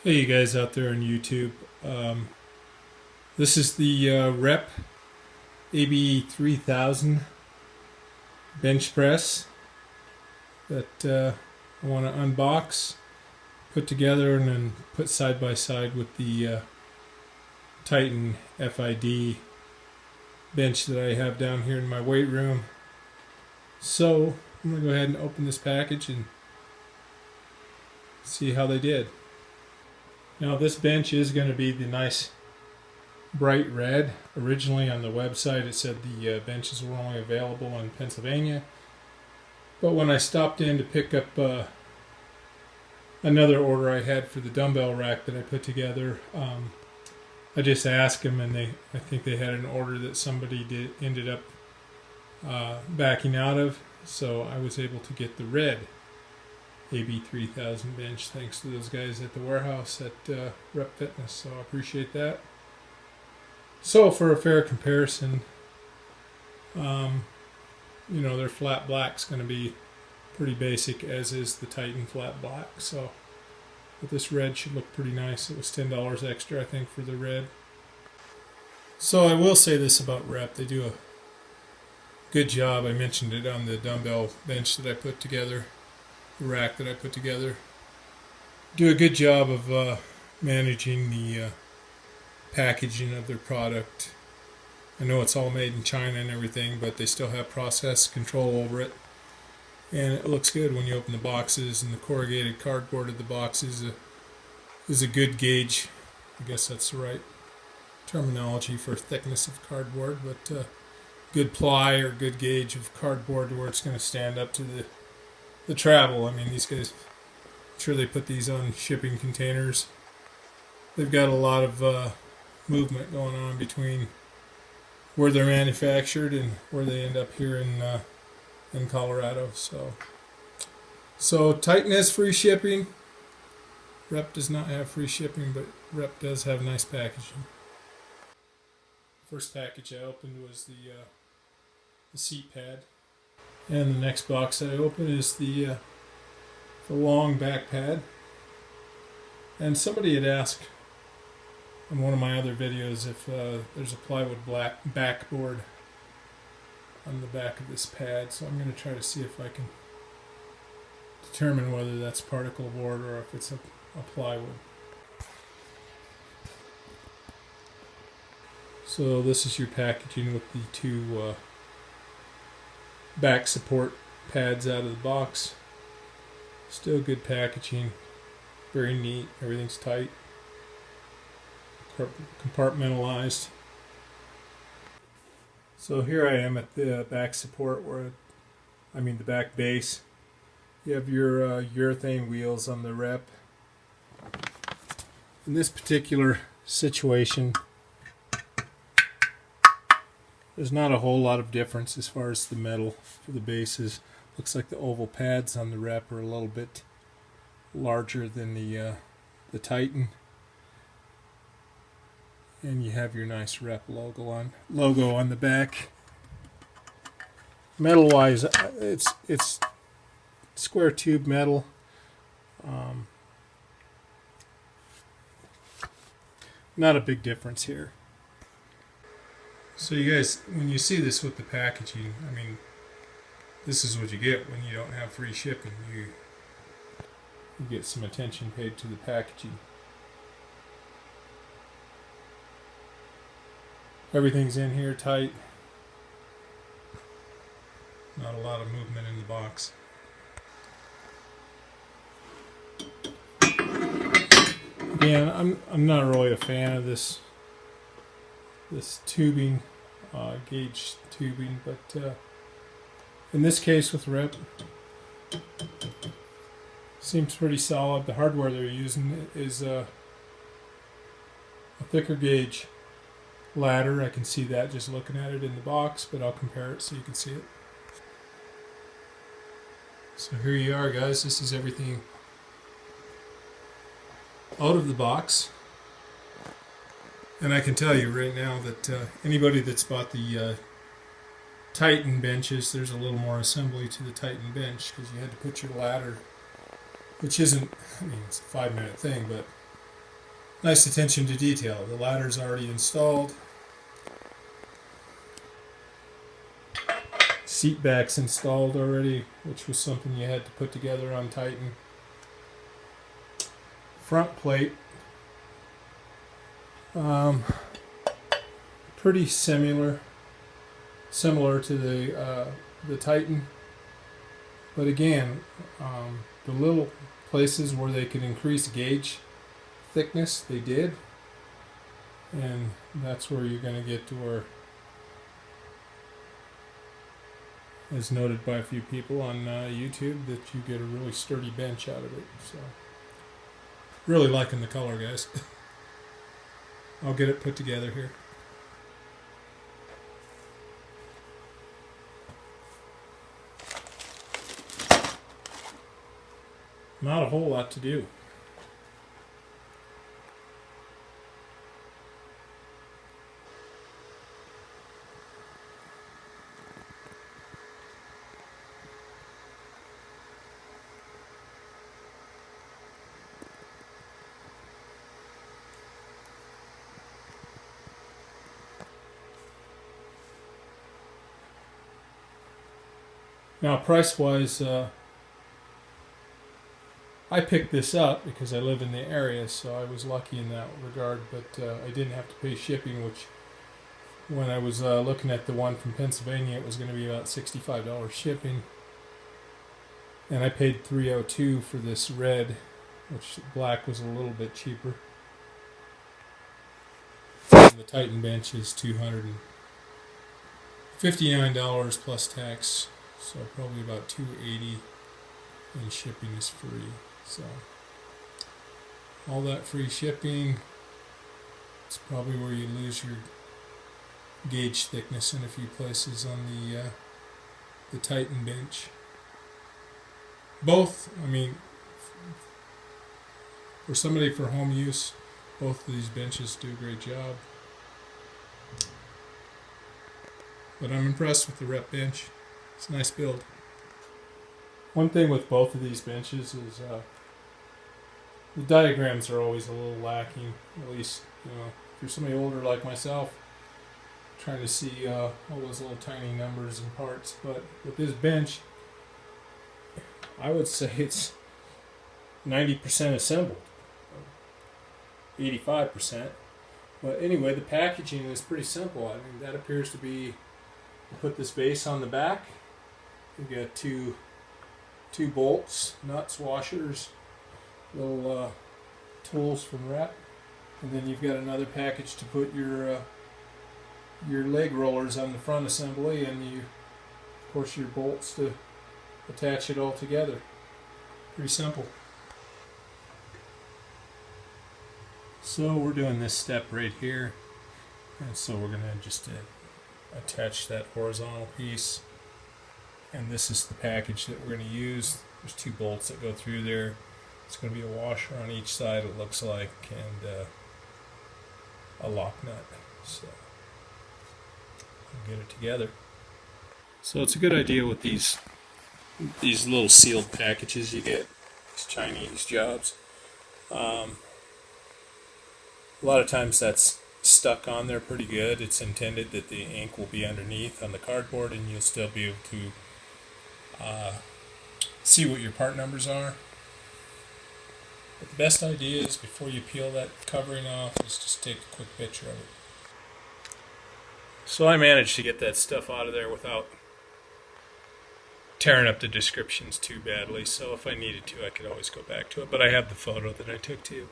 Hey, you guys out there on YouTube. This is the Rep AB 3000 bench press that I want to unbox, put together, and then put side by side with the Titan FID bench that I have down here in my weight room. So I'm going to go ahead and open this package and see how they did. Now this bench is going to be the nice bright red. Originally on the website it said the benches were only available in Pennsylvania. But when I stopped in to pick up another order I had for the dumbbell rack that I put together, I just asked them, and I think they had an order that somebody ended up backing out of. So I was able to get the red AB 3000 bench thanks to those guys at the warehouse at Rep Fitness, so I appreciate that. So for a fair comparison, their flat black's going to be pretty basic, as is the Titan flat black. So, but this red should look pretty nice. It was $10 extra, I think, for the red. So I will say this about Rep: they do a good job. I mentioned it on the dumbbell bench that I put together, the rack that I put together. Do a good job of managing the packaging of their product. I know it's all made in China and everything, but they still have process control over it. And it looks good when you open the boxes, and the corrugated cardboard of the boxes is a good gauge. I guess that's the right terminology for thickness of cardboard, but good ply or good gauge of cardboard where it's going to stand up to the travel. I mean, these guys, I'm sure they put these on shipping containers. They've got a lot of movement going on between where they're manufactured and where they end up here in Colorado. So Titan has free shipping. Rep does not have free shipping, but Rep does have nice packaging. First package I opened was the seat pad, and the next box I opened is the long back pad. And somebody had asked in one of my other videos if there's a plywood backboard on the back of this pad, so I'm going to try to see if I can determine whether that's particle board or if it's a plywood. So this is your packaging with the two back support pads out of the box. Still good packaging, very neat, everything's tight, compartmentalized. So here I am at the back support, the back base. You have your urethane wheels on the Rep. In this particular situation, there's not a whole lot of difference as far as the metal for the bases. Looks like the oval pads on the Rep are a little bit larger than the Titan. And you have your nice Rep logo on the back. Metal wise, it's square tube metal. Not a big difference here. So you guys, when you see this with the packaging, I mean, this is what you get when you don't have free shipping. You get some attention paid to the packaging. Everything's in here tight. Not a lot of movement in the box. Again, I'm not really a fan of this tubing, gauge tubing, but in this case with Rep, seems pretty solid. The hardware they're using is a thicker gauge ladder. I can see that just looking at it in the box, but I'll compare it so you can see it. So here you are, guys. This is everything out of the box. And I can tell you right now that anybody that's bought the Titan benches, there's a little more assembly to the Titan bench because you had to put your ladder, which isn't, I mean, it's a 5-minute thing, but Nice attention to detail. The ladder's already installed. Seat back's installed already, which was something you had to put together on Titan. Front plate, pretty similar to the Titan, but again, the little places where they could increase gauge thickness, they did, and that's where you're going to get to where, as noted by a few people on YouTube, that you get a really sturdy bench out of it. So, really liking the color, guys. I'll get it put together here. Not a whole lot to do. Now, price-wise, I picked this up because I live in the area, so I was lucky in that regard, but I didn't have to pay shipping, which when I was looking at the one from Pennsylvania, it was going to be about $65 shipping. And I paid $302 for this red, which black was a little bit cheaper. And the Titan bench is $259 plus tax, so probably about $280, and shipping is free. So all that free shipping, it's probably where you lose your gauge thickness in a few places on the Titan bench. Both, I mean, for somebody for home use, both of these benches do a great job. But I'm impressed with the rep bench. It's a nice build. One thing with both of these benches is the diagrams are always a little lacking. At least, if you're somebody older like myself, trying to see all those little tiny numbers and parts. But with this bench, I would say it's 90% assembled, 85%. But anyway, the packaging is pretty simple. I mean, that appears to be, you put this base on the back, you got two bolts, nuts, washers, little tools from Rep, and then you've got another package to put your leg rollers on the front assembly, and of course your bolts to attach it all together. Pretty simple. So we're doing this step right here, and so we're going to just attach that horizontal piece, and this is the package that we're going to use. There's two bolts that go through there. It's going to be a washer on each side, it looks like, and a lock nut. So we'll get it together. So it's a good idea with these little sealed packages you get, these Chinese jobs. A lot of times that's stuck on there pretty good. It's intended that the ink will be underneath on the cardboard, and you'll still be able to see what your part numbers are. But the best idea is, before you peel that covering off, is just take a quick picture of it. So I managed to get that stuff out of there without tearing up the descriptions too badly, so if I needed to, I could always go back to it, but I have the photo that I took too.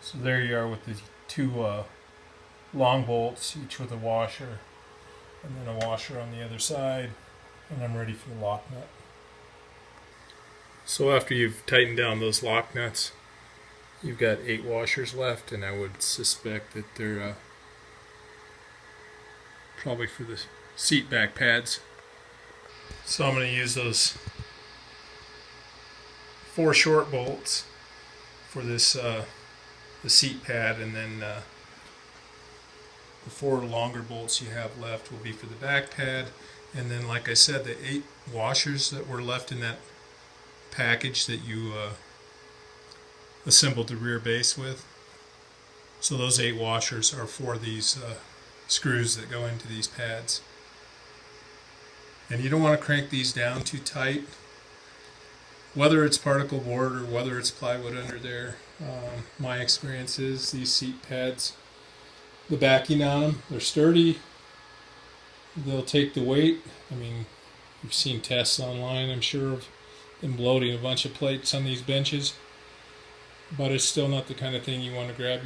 So there you are with the two long bolts, each with a washer, and then a washer on the other side, and I'm ready for the lock nut. So after you've tightened down those lock nuts, you've got 8 washers left, and I would suspect that they're probably for the seat back pads. So I'm going to use those 4 short bolts for this the seat pad, and then the 4 longer bolts you have left will be for the back pad. And then, like I said, the 8 washers that were left in that package that you assembled the rear base with. So those 8 washers are for these screws that go into these pads. And you don't want to crank these down too tight, whether it's particle board or whether it's plywood under there. My experience is these seat pads, the backing on them, they're sturdy, they'll take the weight. I mean, you've seen tests online, I'm sure, of them loading a bunch of plates on these benches, but it's still not the kind of thing you want to grab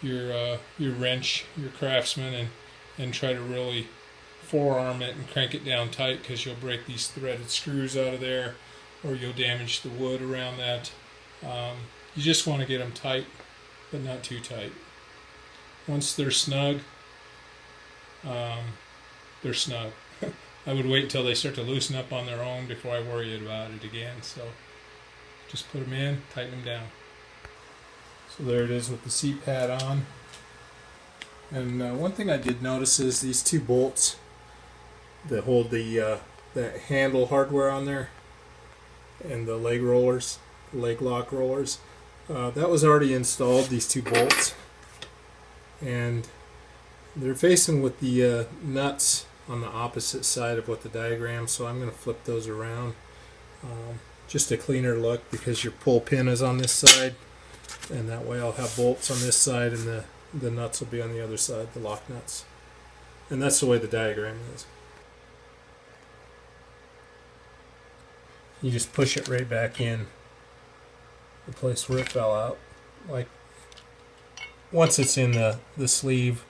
your wrench, your Craftsman, and try to really forearm it and crank it down tight, because you'll break these threaded screws out of there, or you'll damage the wood around that. You just want to get them tight, but not too tight. Once they're snug, they're snug. I would wait until they start to loosen up on their own before I worry about it again. So just put them in, tighten them down. So there it is with the seat pad on. And one thing I did notice is these 2 bolts that hold the handle hardware on there and the leg rollers, leg lock rollers. That was already installed, these 2 bolts. And they're facing with the nuts on the opposite side of what the diagram, so I'm going to flip those around. Just a cleaner look, because your pull pin is on this side, and that way I'll have bolts on this side and the nuts will be on the other side, the lock nuts. And that's the way the diagram is. You just push it right back in the place where it fell out. Like, once it's in the sleeve,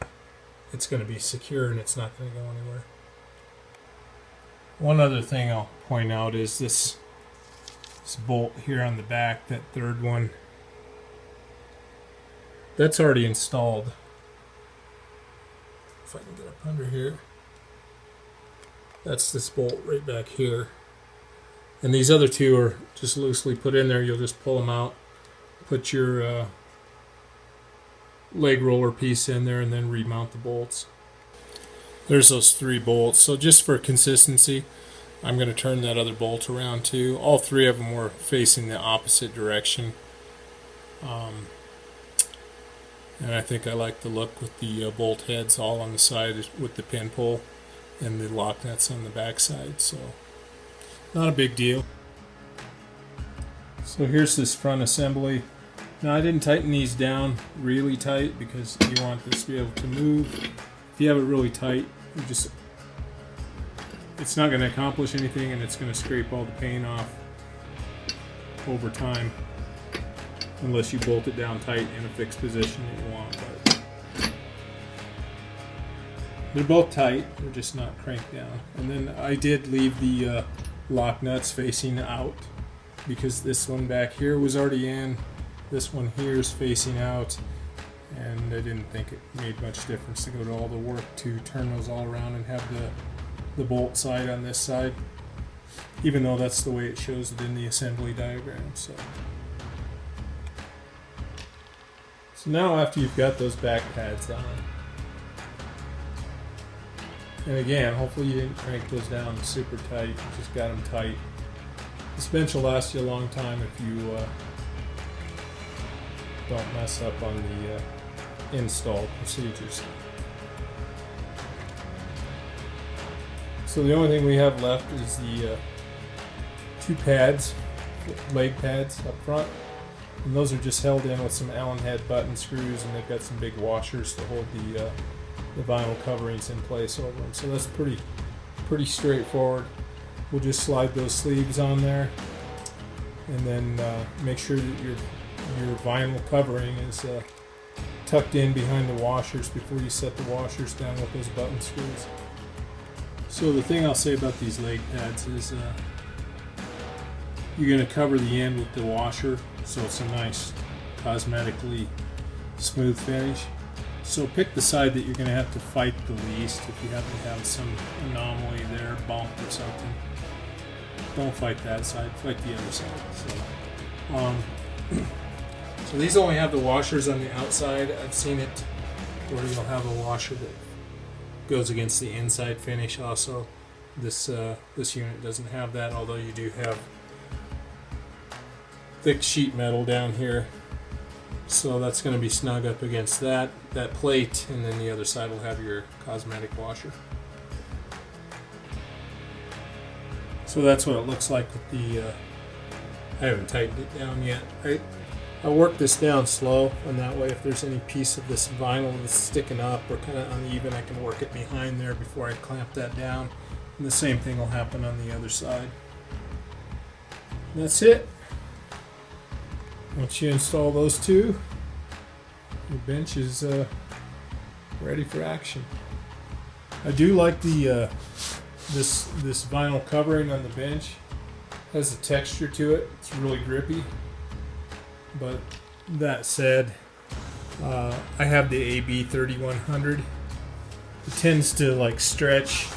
it's going to be secure and it's not going to go anywhere. One other thing I'll point out is this bolt here on the back, that third one, that's already installed. If I can get up under here, that's this bolt right back here. And these other 2 are just loosely put in there. You'll just pull them out, put your leg roller piece in there, and then remount the bolts. There's those 3 bolts. So just for consistency, I'm going to turn that other bolt around too. All 3 of them were facing the opposite direction. And I think I like the look with the bolt heads all on the side with the pin pull and the lock nuts on the back side. So not a big deal. So here's this front assembly. Now I didn't tighten these down really tight because you want this to be able to move. If you have it really tight, it's not going to accomplish anything, and it's going to scrape all the paint off over time, unless you bolt it down tight in a fixed position that you want. But they're both tight, they're just not cranked down. And then I did leave the lock nuts facing out, because this one back here was already in, this one here is facing out, and I didn't think it made much difference to go to all the work to turn those all around and have the bolt side on this side, even though that's the way it shows it in the assembly diagram. So now after you've got those back pads on, and again, hopefully you didn't crank those down super tight, you just got them tight. This bench will last you a long time if you don't mess up on the install procedures. So the only thing we have left is the 2 pads, leg pads up front, and those are just held in with some Allen head button screws, and they've got some big washers to hold the vinyl coverings in place over them. So that's pretty straightforward. We'll just slide those sleeves on there, and then make sure that your vinyl covering is tucked in behind the washers before you set the washers down with those button screws. So the thing I'll say about these leg pads is you're going to cover the end with the washer, so it's a nice cosmetically smooth finish. So pick the side that you're going to have to fight the least. If you happen to have some anomaly there, bump or something, don't fight that side, fight the other side. So these only have the washers on the outside. I've seen it where you'll have a washer that goes against the inside finish also. This unit doesn't have that, although you do have thick sheet metal down here, so that's going to be snug up against that plate, and then the other side will have your cosmetic washer. So that's what it looks like with the I haven't tightened it down yet. I work this down slow, and that way if there's any piece of this vinyl that's sticking up or kind of uneven, I can work it behind there before I clamp that down. And the same thing will happen on the other side. And that's it. Once you install those two, your bench is ready for action. I do like the this vinyl covering on the bench. It has a texture to it. It's really grippy. But that said, I have the AB 3100. It tends to like stretch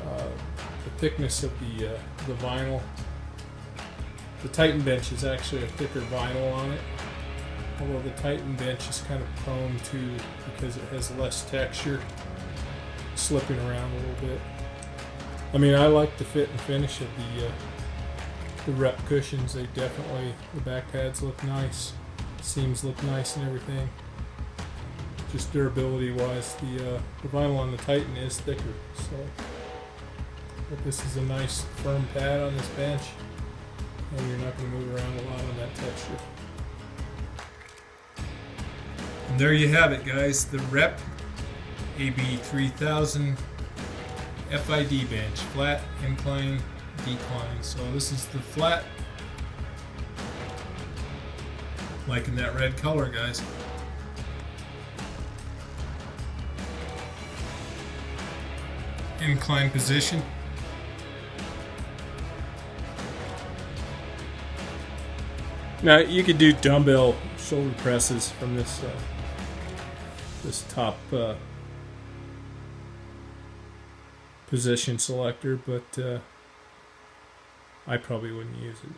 the thickness of the vinyl. The Titan bench is actually a thicker vinyl on it, although the Titan bench is kind of prone to, because it has less texture, slipping around a little bit. I mean, I like the fit and finish of the rep cushions. They definitely, the back pads look nice, seams look nice and everything. Just durability wise, the vinyl on the Titan is thicker, so. But this is a nice firm pad on this bench, and you're not going to move around a lot on that texture. And there you have it, guys. The Rep AB 3000 FID bench, flat, incline, decline. So this is the flat, like in that red color, guys. Incline position. Now you could do dumbbell shoulder presses from this this top position selector, but I probably wouldn't use it.